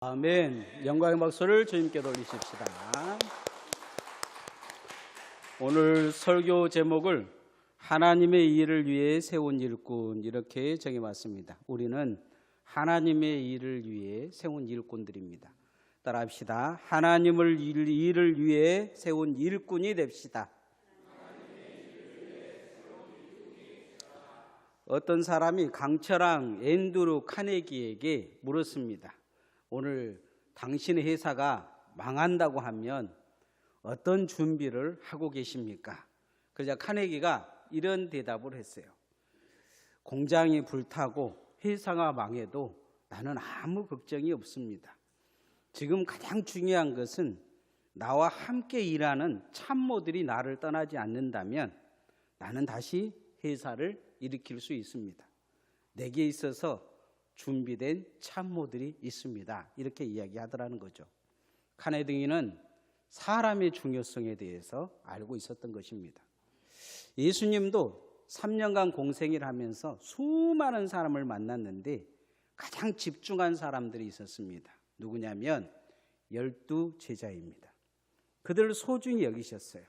아멘. 영광의 박수를 주님께 돌리십시다. 오늘 설교 제목을 하나님의 일을 위해 세운 일꾼 이렇게 정해봤습니다. 우리는 하나님의 일을 위해 세운 일꾼들입니다. 따라합시다. 하나님을 일을 위해 세운 일꾼이 됩시다. 어떤 사람이 강철왕 앤드루 카네기에게 물었습니다. 오늘 당신의 회사가 망한다고 하면 어떤 준비를 하고 계십니까? 그러자 카네기가 이런 대답을 했어요. 공장이 불타고 회사가 망해도 나는 아무 걱정이 없습니다. 지금 가장 중요한 것은 나와 함께 일하는 참모들이 나를 떠나지 않는다면 나는 다시 회사를 일으킬 수 있습니다. 내게 있어서 준비된 참모들이 있습니다. 이렇게 이야기하더라는 거죠. 카네기는 사람의 중요성에 대해서 알고 있었던 것입니다. 예수님도 3년간 공생을 하면서 수많은 사람을 만났는데 가장 집중한 사람들이 있었습니다. 누구냐면 12 제자입니다. 그들을 소중히 여기셨어요.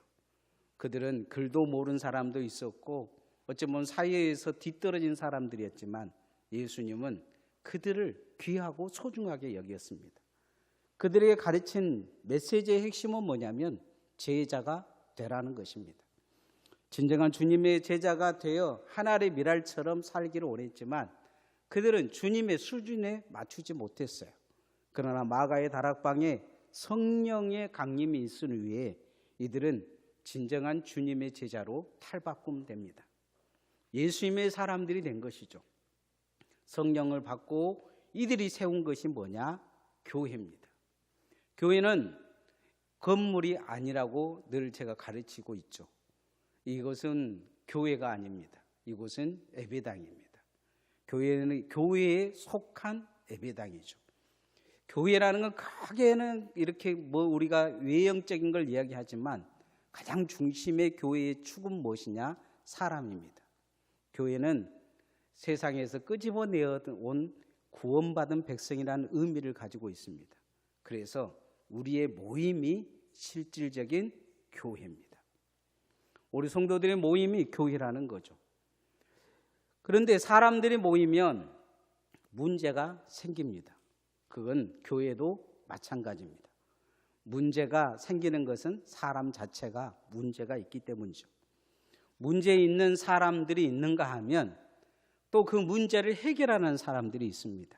그들은 글도 모르는 사람도 있었고 어쩌면 사회에서 뒤떨어진 사람들이었지만 예수님은 그들을 귀하고 소중하게 여겼습니다. 그들에게 가르친 메시지의 핵심은 뭐냐면 제자가 되라는 것입니다. 진정한 주님의 제자가 되어 하나의 미랄처럼 살기를 원했지만 그들은 주님의 수준에 맞추지 못했어요. 그러나 마가의 다락방에 성령의 강림이 있은 후에 이들은 진정한 주님의 제자로 탈바꿈됩니다. 예수님의 사람들이 된 것이죠. 성령을 받고 이들이 세운 것이 뭐냐? 교회입니다. 교회는 건물이 아니라고 늘 제가 가르치고 있죠. 이것은 교회가 아닙니다. 이곳은 예배당입니다. 교회는 교회에 속한 예배당이죠. 교회라는 건 크게는 이렇게 우리가 외형적인 걸 이야기하지만 가장 중심의 교회의 축은 무엇이냐? 사람입니다. 교회는 세상에서 끄집어내어 온 구원받은 백성이라는 의미를 가지고 있습니다. 그래서 우리의 모임이 실질적인 교회입니다. 우리 성도들의 모임이 교회라는 거죠. 그런데 사람들이 모이면 문제가 생깁니다. 그건 교회도 마찬가지입니다. 문제가 생기는 것은 사람 자체가 문제가 있기 때문이죠. 문제 있는 사람들이 있는가 하면 또 그 문제를 해결하는 사람들이 있습니다.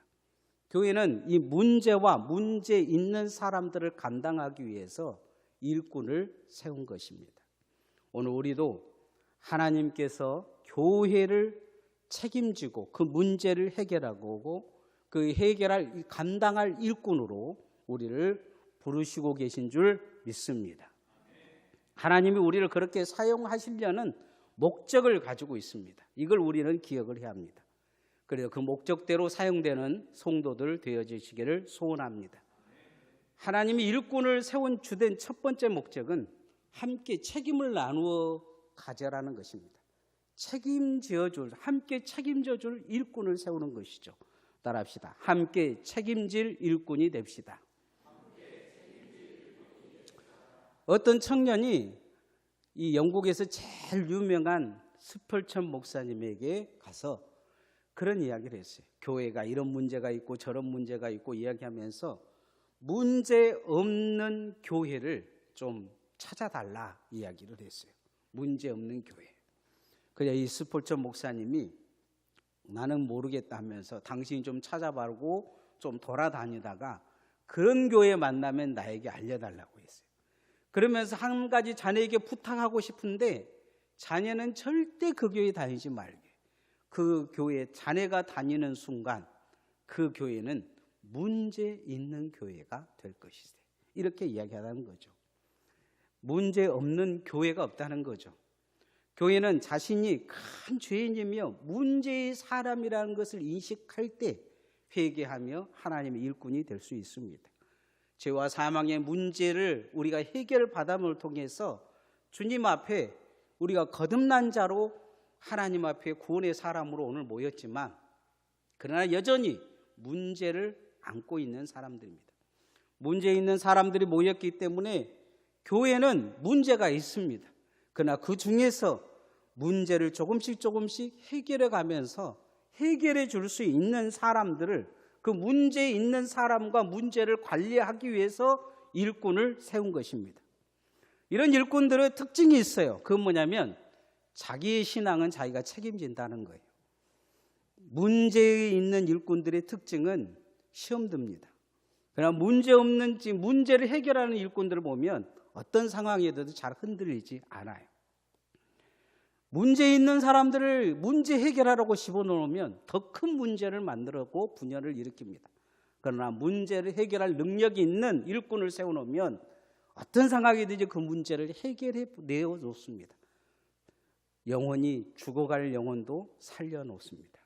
교회는 이 문제와 문제 있는 사람들을 감당하기 위해서 일꾼을 세운 것입니다. 오늘 우리도 하나님께서 교회를 책임지고 그 문제를 해결하고 그 감당할 일꾼으로 우리를 부르시고 계신 줄 믿습니다. 하나님이 우리를 그렇게 사용하시려는 목적을 가지고 있습니다. 이걸 우리는 기억을 해야 합니다. 그래서 그 목적대로 사용되는 성도들 되어지시기를 소원합니다. 하나님이 일꾼을 세운 주된 첫 번째 목적은 함께 책임을 나누어 가져라는 것입니다. 함께 책임져 줄 일꾼을 세우는 것이죠. 따라합시다. 함께 책임질 일꾼이 됩시다. 어떤 청년이 이 영국에서 제일 유명한 스펄천 목사님에게 가서 그런 이야기를 했어요. 교회가 이런 문제가 있고 저런 문제가 있고 이야기하면서 문제 없는 교회를 좀 찾아달라 이야기를 했어요. 문제 없는 교회. 그래서 이 스펄천 목사님이 나는 모르겠다 하면서 당신이 좀 찾아보고 좀 돌아다니다가 그런 교회 만나면 나에게 알려달라고 했어요. 그러면서 한 가지 자네에게 부탁하고 싶은데 자네는 절대 그 교회 다니지 말게. 그 교회 자네가 다니는 순간 그 교회는 문제 있는 교회가 될 것이다. 이렇게 이야기하는 거죠. 문제 없는 교회가 없다는 거죠. 교회는 자신이 큰 죄인이며 문제의 사람이라는 것을 인식할 때 회개하며 하나님의 일꾼이 될 수 있습니다. 죄와 사망의 문제를 우리가 해결받음을 통해서 주님 앞에 우리가 거듭난 자로 하나님 앞에 구원의 사람으로 오늘 모였지만 그러나 여전히 문제를 안고 있는 사람들입니다. 문제 있는 사람들이 모였기 때문에 교회는 문제가 있습니다. 그러나 그 중에서 문제를 조금씩 해결해 가면서 해결해 줄 수 있는 사람들을, 그 문제 있는 사람과 문제를 관리하기 위해서 일꾼을 세운 것입니다. 이런 일꾼들의 특징이 있어요. 그건 뭐냐면 자기의 신앙은 자기가 책임진다는 거예요. 문제 있는 일꾼들의 특징은 시험 듭니다. 그러나 문제를 해결하는 일꾼들을 보면 어떤 상황에도 잘 흔들리지 않아요. 문제 있는 사람들을 문제 해결하라고 집어넣으면 더 큰 문제를 만들고 분열을 일으킵니다. 그러나 문제를 해결할 능력이 있는 일꾼을 세워놓으면 어떤 상황이든지 그 문제를 해결해 내어놓습니다. 영혼이 죽어갈 영혼도 살려놓습니다.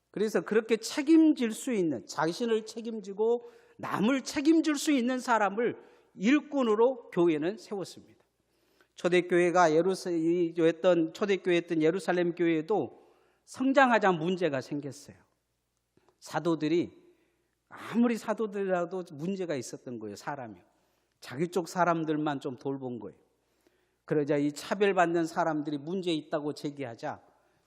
그래서 그렇게 책임질 수 있는, 자신을 책임지고 남을 책임질 수 있는 사람을 일꾼으로 교회는 세웠습니다. 초대교회였던 예루살렘 교회에도 성장하자 문제가 생겼어요. 아무리 사도들이라도 문제가 있었던 거예요. 사람이 자기 쪽 사람들만 좀 돌본 거예요. 그러자 이 차별받는 사람들이 문제 있다고 제기하자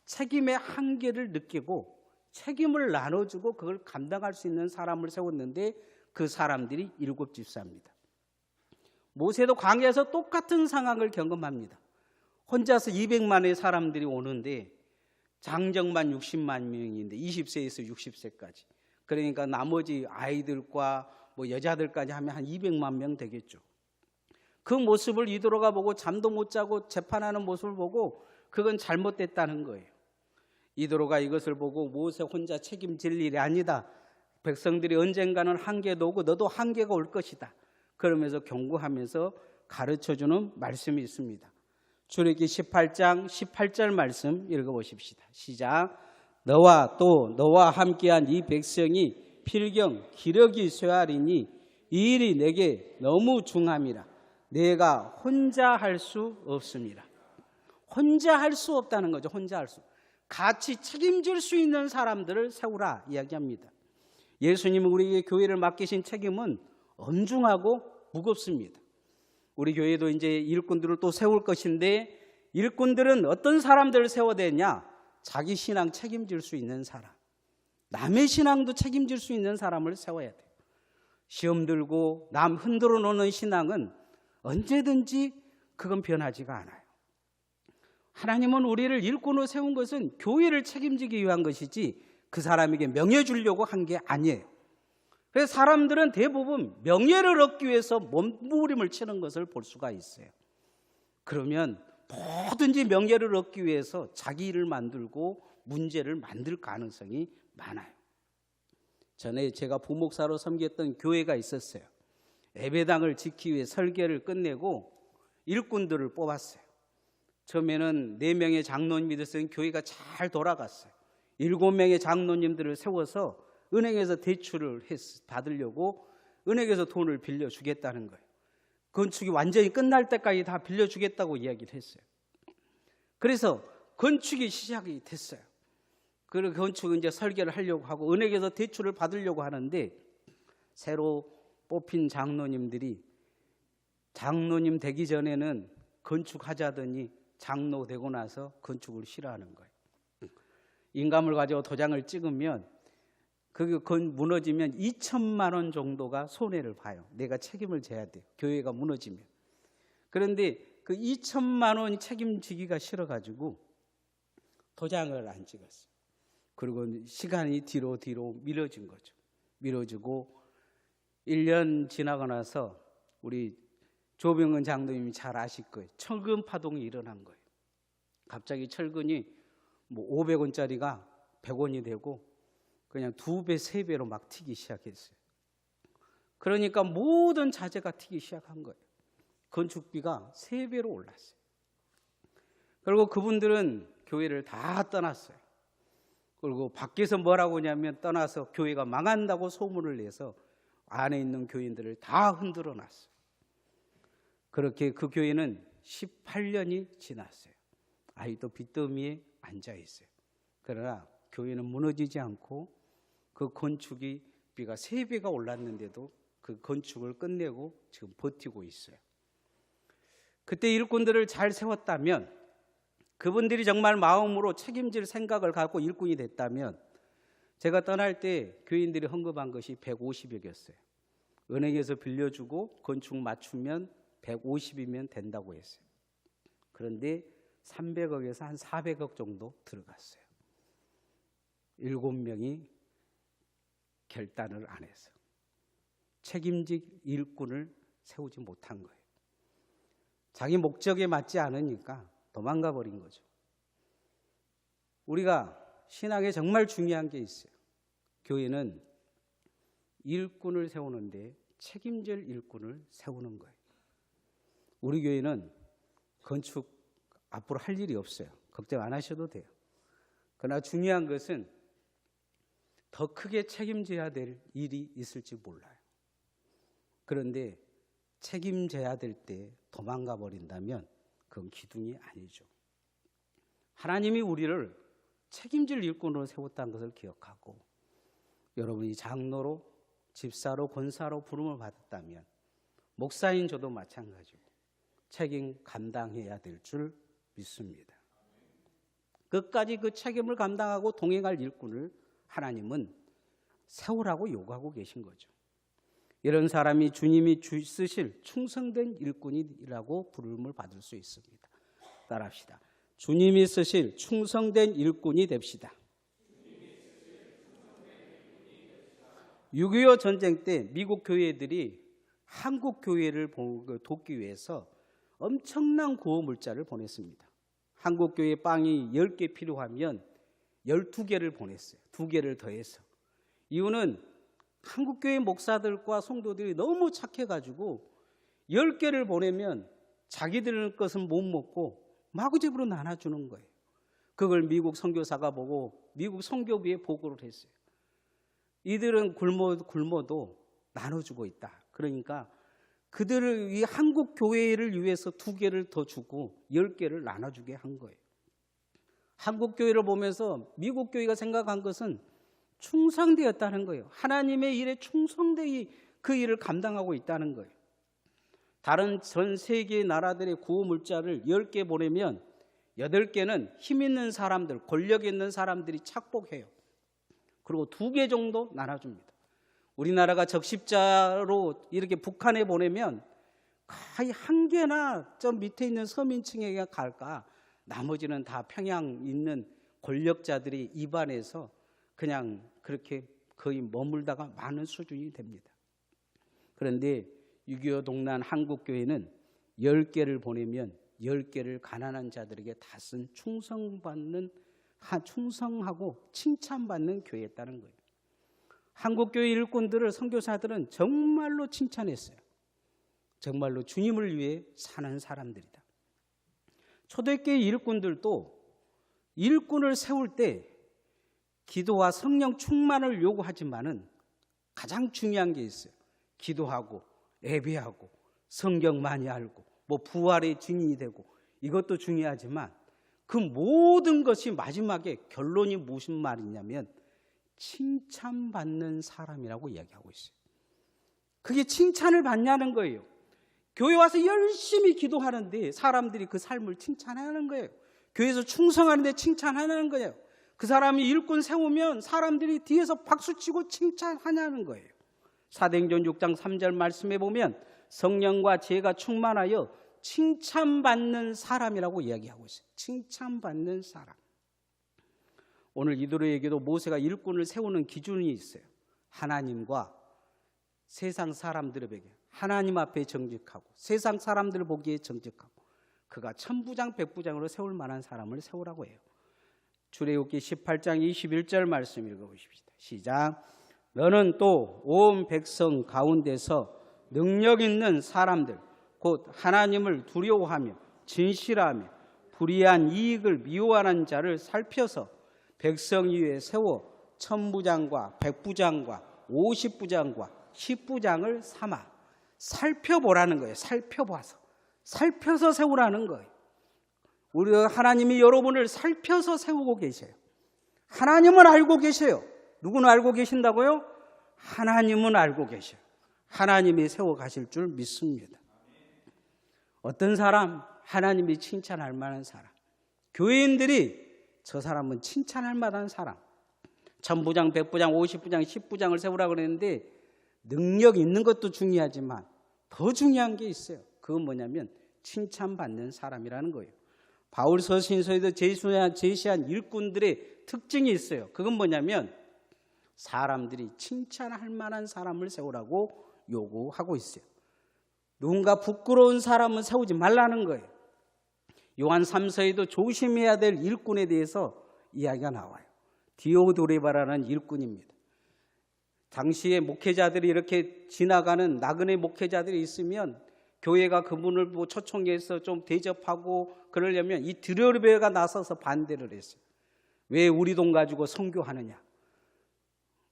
책임의 한계를 느끼고 책임을 나눠주고 그걸 감당할 수 있는 사람을 세웠는데 그 사람들이 7집사입니다. 모세도 광야에서 똑같은 상황을 경험합니다. 혼자서 200만의 사람들이 오는데 장정만 60만 명인데 20세에서 60세까지. 그러니까 나머지 아이들과 여자들까지 하면 한 200만 명 되겠죠. 그 모습을 이도로가 보고 잠도 못 자고 재판하는 모습을 보고 그건 잘못됐다는 거예요. 이도로가 이것을 보고 모세 혼자 책임질 일이 아니다. 백성들이 언젠가는 한계도 오고 너도 한계가 올 것이다. 그러면서 경고하면서 가르쳐주는 말씀이 있습니다. 출애굽기 18장 18절 말씀 읽어보십시다. 시작. 너와 함께한 이 백성이 필경 기력이 쇠하리니 이 일이 내게 너무 중함이라. 내가 혼자 할 수 없습니다. 혼자 할 수 없다는 거죠. 혼자 할 수. 같이 책임질 수 있는 사람들을 세우라 이야기합니다. 예수님은 우리에게 교회를 맡기신 책임은 엄중하고 무겁습니다. 우리 교회도 이제 일꾼들을 또 세울 것인데 일꾼들은 어떤 사람들을 세워야 되냐? 자기 신앙 책임질 수 있는 사람, 남의 신앙도 책임질 수 있는 사람을 세워야 돼요. 시험 들고 남 흔들어 놓는 신앙은 언제든지 그건 변하지가 않아요. 하나님은 우리를 일꾼으로 세운 것은 교회를 책임지기 위한 것이지 그 사람에게 명예 주려고 한 게 아니에요. 그래서 사람들은 대부분 명예를 얻기 위해서 몸부림을 치는 것을 볼 수가 있어요. 그러면 뭐든지 명예를 얻기 위해서 자기 일을 만들고 문제를 만들 가능성이 많아요. 전에 제가 부목사로 섬겼던 교회가 있었어요. 예배당을 지키기 위해 설계를 끝내고 일꾼들을 뽑았어요. 처음에는 4명의 장로님이 됐으니 교회가 잘 돌아갔어요. 7명의 장로님들을 세워서 은행에서 대출을 받으려고 은행에서 돈을 빌려주겠다는 거예요. 건축이 완전히 끝날 때까지 다 빌려주겠다고 이야기를 했어요. 그래서 건축이 시작이 됐어요. 그리고 건축은 이제 설계를 하려고 하고 은행에서 대출을 받으려고 하는데 새로 뽑힌 장로님들이 장로님 되기 전에는 건축하자더니 장로 되고 나서 건축을 싫어하는 거예요. 인감을 가지고 도장을 찍으면 그게 무너지면 2천만 원 정도가 손해를 봐요. 내가 책임을 져야 돼요. 교회가 무너지면. 그런데 그 2천만 원이 책임지기가 싫어가지고 도장을 안 찍었어요. 그리고 시간이 뒤로 미뤄진 거죠. 미뤄지고 1년 지나고 나서 우리 조병근 장로님이 잘 아실 거예요. 철근 파동이 일어난 거예요. 갑자기 철근이 500원짜리가 100원이 되고 그냥 2배, 3배로 막 튀기 시작했어요. 그러니까 모든 자재가 튀기 시작한 거예요. 건축비가 3배로 올랐어요. 그리고 그분들은 교회를 다 떠났어요. 그리고 밖에서 뭐라고 하냐면 떠나서 교회가 망한다고 소문을 내서 안에 있는 교인들을 다 흔들어 놨어요. 그렇게 그 교회는 18년이 지났어요. 아직도 빚더미에 앉아 있어요. 그러나 교회는 무너지지 않고 그 건축이 집비가 3배가 올랐는데도 그 건축을 끝내고 지금 버티고 있어요. 그때 일꾼들을 잘 세웠다면, 그분들이 정말 마음으로 책임질 생각을 갖고 일꾼이 됐다면, 제가 떠날 때 교인들이 헌금한 것이 150여 개였어요. 은행에서 빌려주고 건축 맞추면 150이면 된다고 했어요. 그런데 300억에서 한 400억 정도 들어갔어요. 7명이 결단을 안 해서 책임질 일꾼을 세우지 못한 거예요. 자기 목적에 맞지 않으니까 도망가 버린 거죠. 우리가 신앙에 정말 중요한 게 있어요. 교회는 일꾼을 세우는데 책임질 일꾼을 세우는 거예요. 우리 교회는 건축 앞으로 할 일이 없어요. 걱정 안 하셔도 돼요. 그러나 중요한 것은 더 크게 책임져야 될 일이 있을지 몰라요. 그런데 책임져야 될 때 도망가 버린다면 그건 기둥이 아니죠. 하나님이 우리를 책임질 일꾼으로 세웠다는 것을 기억하고, 여러분이 장로로, 집사로, 권사로 부름을 받았다면 목사인 저도 마찬가지고 책임 감당해야 될 줄 믿습니다. 끝까지 그 책임을 감당하고 동행할 일꾼을 하나님은 세우라고 요구하고 계신 거죠. 이런 사람이 주님이 쓰실 충성된 일꾼이라고 부름을 받을 수 있습니다. 따라합시다. 주님이 쓰실 충성된 일꾼이 됩시다. 6.25 전쟁 때 미국 교회들이 한국 교회를 돕기 위해서 엄청난 구호 물자를 보냈습니다. 한국 교회 빵이 10개 필요하면 12개를 보냈어요. 2개를 더해서. 이유는 한국 교회 목사들과 성도들이 너무 착해가지고 10개를 보내면 자기들 것은 못 먹고 마구잡이로 나눠주는 거예요. 그걸 미국 선교사가 보고 미국 선교부에 보고를 했어요. 이들은 굶어도 나눠주고 있다. 그러니까 그들을 이 한국 교회를 위해서 2개를 더 주고 10개를 나눠주게 한 거예요. 한국 교회를 보면서 미국 교회가 생각한 것은 충성되었다는 거예요. 하나님의 일에 충성되이 그 일을 감당하고 있다는 거예요. 다른 전 세계 나라들의 구호 물자를 10개 보내면 8개는 힘 있는 사람들, 권력 있는 사람들이 착복해요. 그리고 2개 정도 나눠줍니다. 우리나라가 적십자로 이렇게 북한에 보내면 거의 1개나 저 밑에 있는 서민층에게 갈까, 나머지는 다 평양 있는 권력자들이 입안에서 그냥 그렇게 거의 머물다가 많은 수준이 됩니다. 그런데 6.25 동란 한국교회는 10개를 보내면 10개를 가난한 자들에게 다 쓴 충성하고 칭찬받는 교회였다는 거예요. 한국교회 일꾼들을 선교사들은 정말로 칭찬했어요. 정말로 주님을 위해 사는 사람들이다. 초대교회 일꾼들도 일꾼을 세울 때 기도와 성령 충만을 요구하지만은 가장 중요한 게 있어요. 기도하고 예배하고 성경 많이 알고 뭐 부활의 증인이 되고 이것도 중요하지만 그 모든 것이 마지막에 결론이 무슨 말이냐면 칭찬받는 사람이라고 이야기하고 있어요. 그게 칭찬을 받냐는 거예요. 교회 와서 열심히 기도하는데 사람들이 그 삶을 칭찬하는 거예요. 교회에서 충성하는데 칭찬하는 거예요. 그 사람이 일꾼 세우면 사람들이 뒤에서 박수치고 칭찬하냐는 거예요. 사도행전 6장 3절 말씀에 보면 성령과 지혜가 충만하여 칭찬받는 사람이라고 이야기하고 있어요. 칭찬받는 사람. 오늘 이도로에게도 모세가 일꾼을 세우는 기준이 있어요. 하나님과 세상 사람들에게 하나님 앞에 정직하고 세상 사람들 보기에 정직하고 그가 천부장 백부장으로 세울 만한 사람을 세우라고 해요. 출애굽기 18장 21절 말씀 읽어보십시다. 시작. 너는 또 온 백성 가운데서 능력 있는 사람들 곧 하나님을 두려워하며 진실하며 불의한 이익을 미워하는 자를 살펴서 백성 위에 세워 천부장과 백부장과 50부장과 10부장을 삼아 살펴보라는 거예요. 살펴서 세우라는 거예요. 우리 하나님이 여러분을 살펴서 세우고 계셔요. 하나님을 알고 계셔요. 누구는 알고 계신다고요? 하나님은 알고 계셔요. 하나님이 세워가실 줄 믿습니다. 어떤 사람? 하나님이 칭찬할 만한 사람. 교회인들이 저 사람은 칭찬할 만한 사람. 1000부장, 100부장, 50부장, 10부장을 세우라고 그랬는데 능력 있는 것도 중요하지만 더 중요한 게 있어요. 그건 뭐냐면 칭찬받는 사람이라는 거예요. 바울 서신서에도 제시한 일꾼들의 특징이 있어요. 그건 뭐냐면 사람들이 칭찬할 만한 사람을 세우라고 요구하고 있어요. 누군가 부끄러운 사람은 세우지 말라는 거예요. 요한 3서에도 조심해야 될 일꾼에 대해서 이야기가 나와요. 디오도레바라는 일꾼입니다. 당시에 목회자들이 이렇게 지나가는 나그네 목회자들이 있으면 교회가 그분을 초청해서 좀 대접하고 그러려면 이 디오도레바가 나서서 반대를 했어요. 왜 우리 돈 가지고 선교하느냐.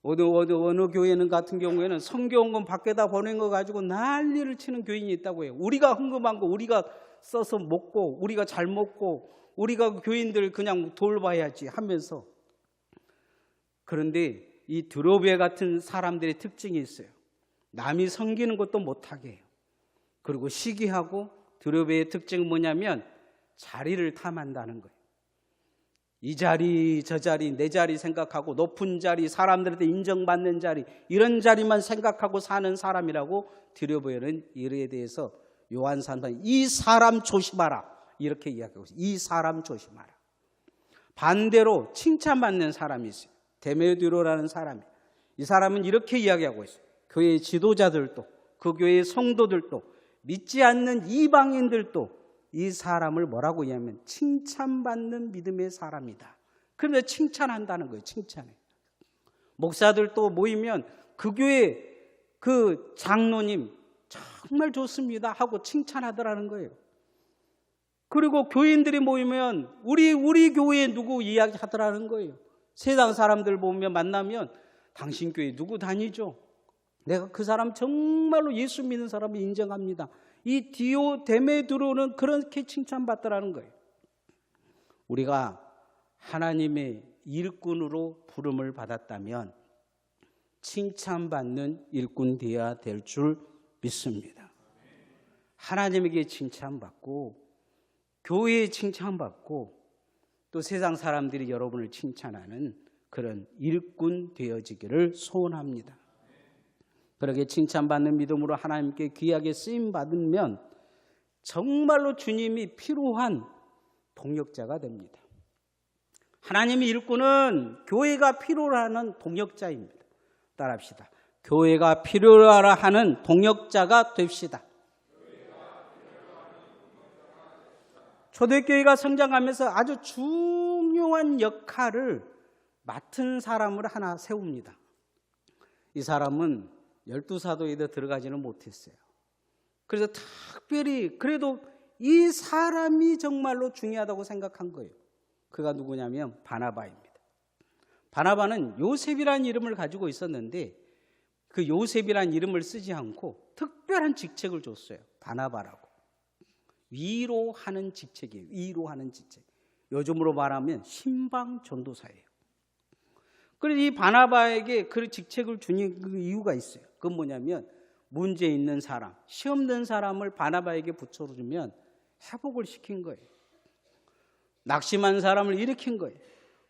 어느 교회는 같은 경우에는 선교원금 밖에다 보낸 거 가지고 난리를 치는 교인이 있다고 해요. 우리가 헌금한 거 우리가 써서 먹고 우리가 잘 먹고 우리가 교인들 그냥 돌봐야지 하면서. 그런데 이 드로베 같은 사람들의 특징이 있어요. 남이 섬기는 것도 못하게 해요. 그리고 시기하고 드로베의 특징은 뭐냐면 자리를 탐한다는 거예요. 이 자리 저 자리 내 자리 생각하고 높은 자리 사람들한테 인정받는 자리 이런 자리만 생각하고 사는 사람이라고 드로베는 이에 대해서 요한사도는 이 사람 조심하라 이렇게 이야기하고 있어요. 이 사람 조심하라. 반대로 칭찬받는 사람이 있어요. 데메드로라는 사람이. 이 사람은 이렇게 이야기하고 있어요. 교회의 지도자들도 그 교회의 성도들도 믿지 않는 이방인들도 이 사람을 뭐라고 이야기하면 칭찬받는 믿음의 사람이다. 그러면서 칭찬한다는 거예요. 칭찬해. 목사들도 모이면 그 교회 그 장로님 정말 좋습니다 하고 칭찬하더라는 거예요. 그리고 교인들이 모이면 우리 교회에 누구 이야기하더라는 거예요. 세상 사람들 보면 만나면 당신 교회 누구 다니죠? 내가 그 사람 정말로 예수 믿는 사람을 인정합니다. 이 데메드로는 그렇게 칭찬받더라는 거예요. 우리가 하나님의 일꾼으로 부름을 받았다면 칭찬받는 일꾼 되어야 될 줄 믿습니다. 하나님에게 칭찬받고 교회에 칭찬받고 또 세상 사람들이 여러분을 칭찬하는 그런 일꾼 되어지기를 소원합니다. 그렇게 칭찬받는 믿음으로 하나님께 귀하게 쓰임받으면 정말로 주님이 필요한 동역자가 됩니다. 하나님의 일꾼은 교회가 필요로 하는 동역자입니다. 따라합시다. 교회가 필요로 하는 동역자가 됩시다. 초대교회가 성장하면서 아주 중요한 역할을 맡은 사람을 하나 세웁니다. 이 사람은 12사도에도 들어가지는 못했어요. 그래서 특별히 그래도 이 사람이 정말로 중요하다고 생각한 거예요. 그가 누구냐면 바나바입니다. 바나바는 요셉이라는 이름을 가지고 있었는데 그 요셉이라는 이름을 쓰지 않고 특별한 직책을 줬어요. 바나바라고. 위로하는 직책이에요. 위로하는 직책. 요즘으로 말하면 신방 전도사예요. 그래서 이 바나바에게 그 직책을 준 이유가 있어요. 그건 뭐냐면 문제 있는 사람, 시험 든 사람을 바나바에게 붙여주면 회복을 시킨 거예요. 낙심한 사람을 일으킨 거예요.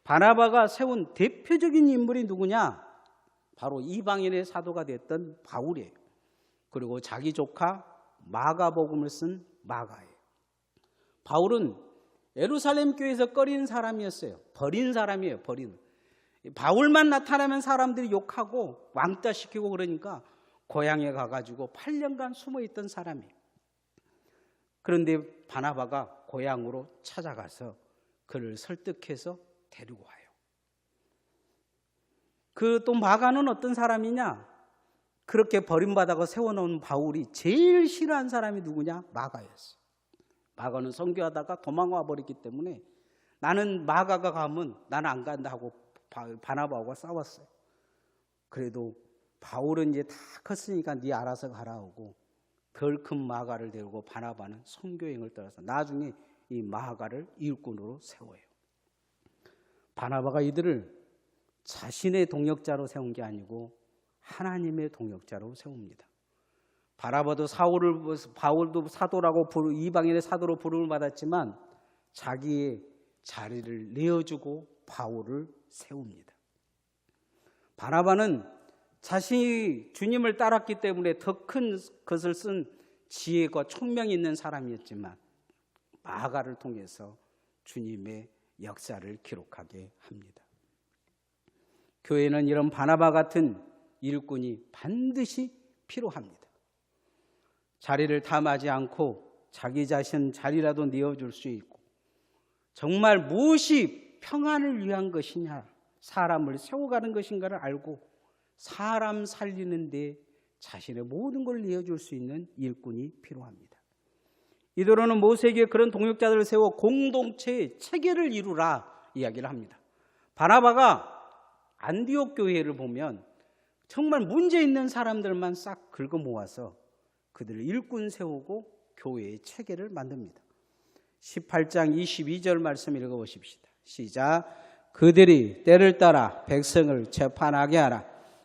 바나바가 세운 대표적인 인물이 누구냐? 바로 이방인의 사도가 됐던 바울이에요. 그리고 자기 조카 마가복음을 쓴 마가예요. 바울은 예루살렘 교회에서 꺼리는 사람이었어요. 버린 사람이에요. 버린. 바울만 나타나면 사람들이 욕하고 왕따시키고 그러니까 고향에 가가지고 8년간 숨어있던 사람이에요. 그런데 바나바가 고향으로 찾아가서 그를 설득해서 데리고 와요. 그 또 마가는 어떤 사람이냐? 그렇게 버림받아가 세워놓은 바울이 제일 싫어한 사람이 누구냐? 마가였어요. 마가는 선교하다가 도망와 버렸기 때문에 나는 마가가 가면 나는 안 간다 하고 바나바하고 싸웠어요. 그래도 바울은 이제 다 컸으니까 네 알아서 가라 하고 덜 큰 마가를 데리고 바나바는 선교행을 떠나서 나중에 이 마가를 일꾼으로 세워요. 바나바가 이들을 자신의 동역자로 세운 게 아니고 하나님의 동역자로 세웁니다. 바울도 사도라고 이방인의 사도로 부름을 받았지만 자기의 자리를 내어주고 바울을 세웁니다. 바나바는 자신이 주님을 따랐기 때문에 더 큰 것을 쓴 지혜가 총명이 있는 사람이었지만 마가를 통해서 주님의 역사를 기록하게 합니다. 교회는 이런 바나바 같은 일꾼이 반드시 필요합니다. 자리를 탐하지 않고 자기 자신 자리라도 내어줄 수 있고 정말 무엇이 평안을 위한 것이냐, 사람을 세워가는 것인가를 알고 사람 살리는 데 자신의 모든 걸 내어줄 수 있는 일꾼이 필요합니다. 이도로는 모세에게 그런 동역자들을 세워 공동체의 체계를 이루라 이야기를 합니다. 바나바가 안디옥 교회를 보면 정말 문제 있는 사람들만 싹 긁어 모아서 그들을 일꾼 세우고 교회의 체계를 만듭니다. 18장 22절 말씀 읽어보십시다. 시작. 그들이 때를 따라 백성을 재판하게 하라.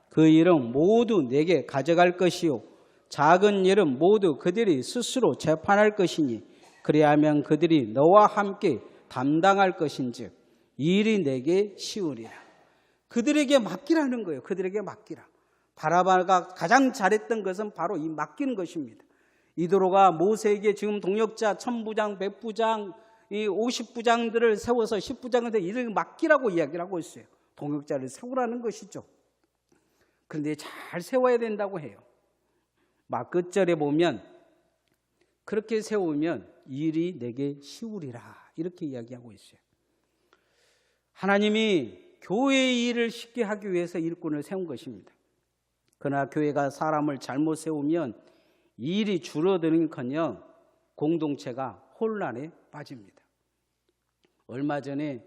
그 일은 모두 내게 가져갈 것이요 작은 일은 모두 그들이 스스로 재판할 것이니 그리하면 그들이 너와 함께 담당할 것인즉 이 일이 내게 쉬우리라. 그들에게 맡기라는 거예요. 그들에게 맡기라. 바나바가 가장 잘했던 것은 바로 이 맡기는 것입니다. 이도로가 모세에게 지금 동역자 1000부장, 100부장, 이 50부장들을 세워서 10부장한테 일을 맡기라고 이야기를 하고 있어요. 동역자를 세우라는 것이죠. 그런데 잘 세워야 된다고 해요. 막 끝절에 보면 그렇게 세우면 일이 내게 쉬우리라 이렇게 이야기하고 있어요. 하나님이 교회의 일을 쉽게 하기 위해서 일꾼을 세운 것입니다. 그러나 교회가 사람을 잘못 세우면 일이 줄어드는커녕 공동체가 혼란에 빠집니다. 얼마 전에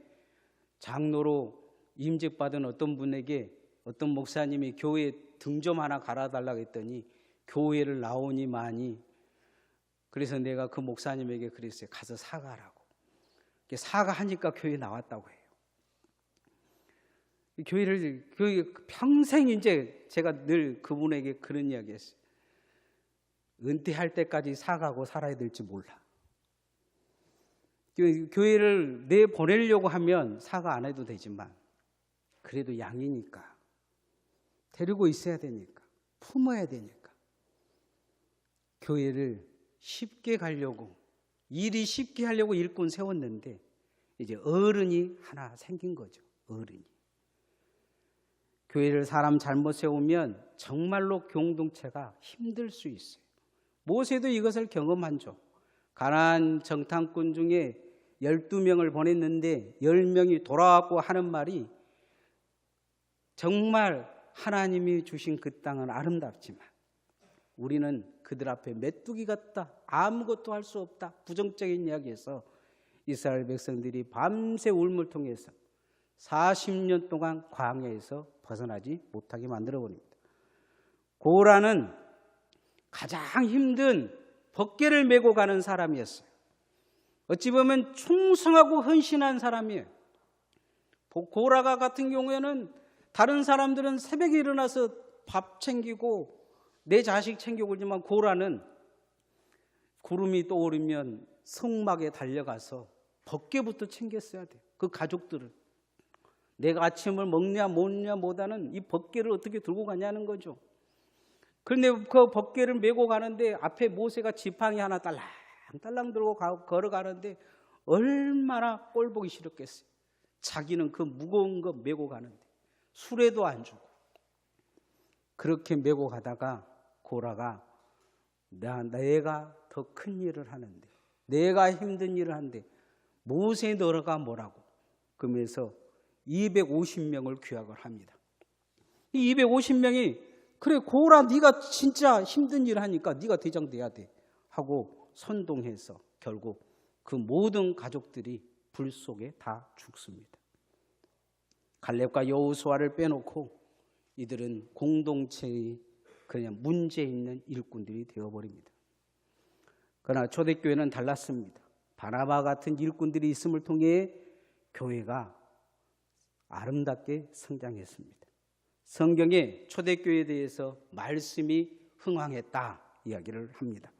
장로로 임직받은 어떤 분에게 어떤 목사님이 교회 등 좀 하나 갈아달라고 했더니 교회를 나오니만이 그래서 내가 그 목사님에게 그랬어요. 가서 사과하라고. 사과하니까 교회 나왔다고 해요. 교회 평생 이제 제가 늘 그분에게 그런 이야기 했어요. 은퇴할 때까지 사과하고 살아야 될지 몰라. 교회를 내보내려고 하면 사과 안 해도 되지만 그래도 양이니까 데리고 있어야 되니까 품어야 되니까 교회를 쉽게 가려고 일이 쉽게 하려고 일꾼 세웠는데 이제 어른이 하나 생긴 거죠. 어른이. 교회를 사람 잘못 세우면 정말로 공동체가 힘들 수 있어요. 모세도 이것을 경험한죠. 가나안 정탐꾼 중에 12명을 보냈는데 10명이 돌아왔고 하는 말이 정말 하나님이 주신 그 땅은 아름답지만 우리는 그들 앞에 메뚜기 같다. 아무것도 할 수 없다. 부정적인 이야기에서 이스라엘 백성들이 밤새 울물 통해서 40년 동안 광야에서 벗어나지 못하게 만들어버립니다. 고라는 가장 힘든 법궤를 메고 가는 사람이었어요. 어찌 보면 충성하고 헌신한 사람이에요. 고라가 같은 경우에는 다른 사람들은 새벽에 일어나서 밥 챙기고 내 자식 챙겨오지만 고라는 구름이 떠오르면 성막에 달려가서 법궤부터 챙겼어야 돼요. 그 가족들은. 내가 아침을 먹냐 먹냐 보다는 이 법궤를 어떻게 들고 가냐는 거죠. 그런데 그 법궤를 메고 가는데 앞에 모세가 지팡이 하나 딸랑딸랑 들고 걸어가는데 얼마나 꼴보기 싫었겠어요. 자기는 그 무거운 거 메고 가는데 수레도 안 주고 그렇게 메고 가다가 고라가 내가 더 큰 일을 하는데 내가 힘든 일을 하는데 모세 너가 뭐라고 그러면서 250명을 규약을 합니다. 이 250명이 그래 고라 네가 진짜 힘든 일을 하니까 네가 대장 돼야 돼 하고 선동해서 결국 그 모든 가족들이 불 속에 다 죽습니다. 갈렙과 여호수아를 빼놓고 이들은 공동체의 그냥 문제 있는 일꾼들이 되어버립니다. 그러나 초대교회는 달랐습니다. 바나바 같은 일꾼들이 있음을 통해 교회가 아름답게 성장했습니다. 성경에 초대교회에 대해서 말씀이 흥황했다 이야기를 합니다.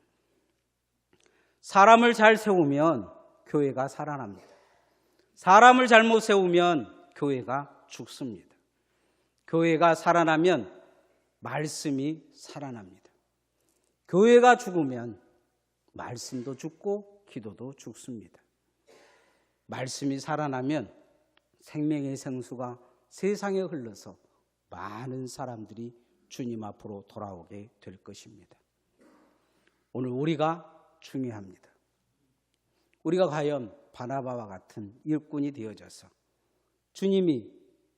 사람을 잘 세우면 교회가 살아납니다. 사람을 잘못 세우면 교회가 죽습니다. 교회가 살아나면 말씀이 살아납니다. 교회가 죽으면 말씀도 죽고 기도도 죽습니다. 말씀이 살아나면 생명의 생수가 세상에 흘러서 많은 사람들이 주님 앞으로 돌아오게 될 것입니다. 오늘 우리가 중요합니다. 우리가 과연 바나바와 같은 일꾼이 되어져서 주님이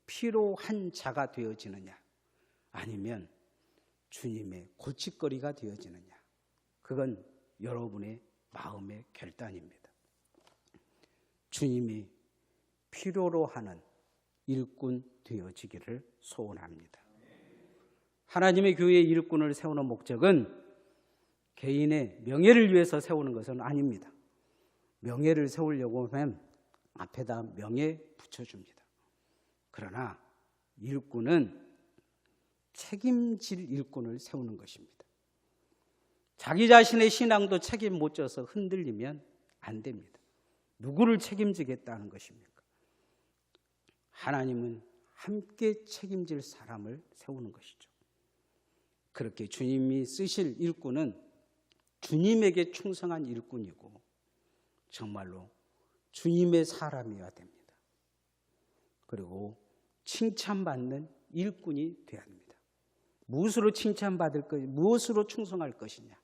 필요한 자가 되어지느냐, 아니면 주님의 골칫거리가 되어지느냐, 그건 여러분의 마음의 결단입니다. 주님이 필요로 하는 일꾼 되어지기를 소원합니다. 하나님의 교회의 일꾼을 세우는 목적은 개인의 명예를 위해서 세우는 것은 아닙니다. 명예를 세우려고 하면 앞에다 명예 붙여줍니다. 그러나 일꾼은 책임질 일꾼을 세우는 것입니다. 자기 자신의 신앙도 책임 못 져서 흔들리면 안 됩니다. 누구를 책임지겠다는 것입니까? 하나님은 함께 책임질 사람을 세우는 것이죠. 그렇게 주님이 쓰실 일꾼은 주님에게 충성한 일꾼이고 정말로 주님의 사람이어야 됩니다. 그리고 칭찬받는 일꾼이 되어야 합니다. 무엇으로 칭찬받을 것이냐, 무엇으로 충성할 것이냐,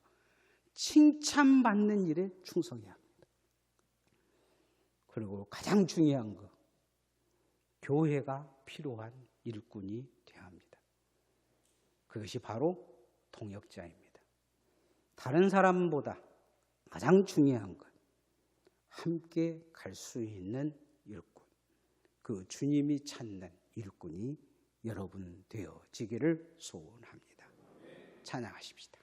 칭찬받는 일에 충성해야 합니다. 그리고 가장 중요한 것, 교회가 필요한 일꾼이 되어야 합니다. 그것이 바로 동역자입니다. 다른 사람보다 가장 중요한 것, 함께 갈 수 있는 일꾼, 그 주님이 찾는 일꾼이 여러분 되어지기를 소원합니다. 찬양하십시다.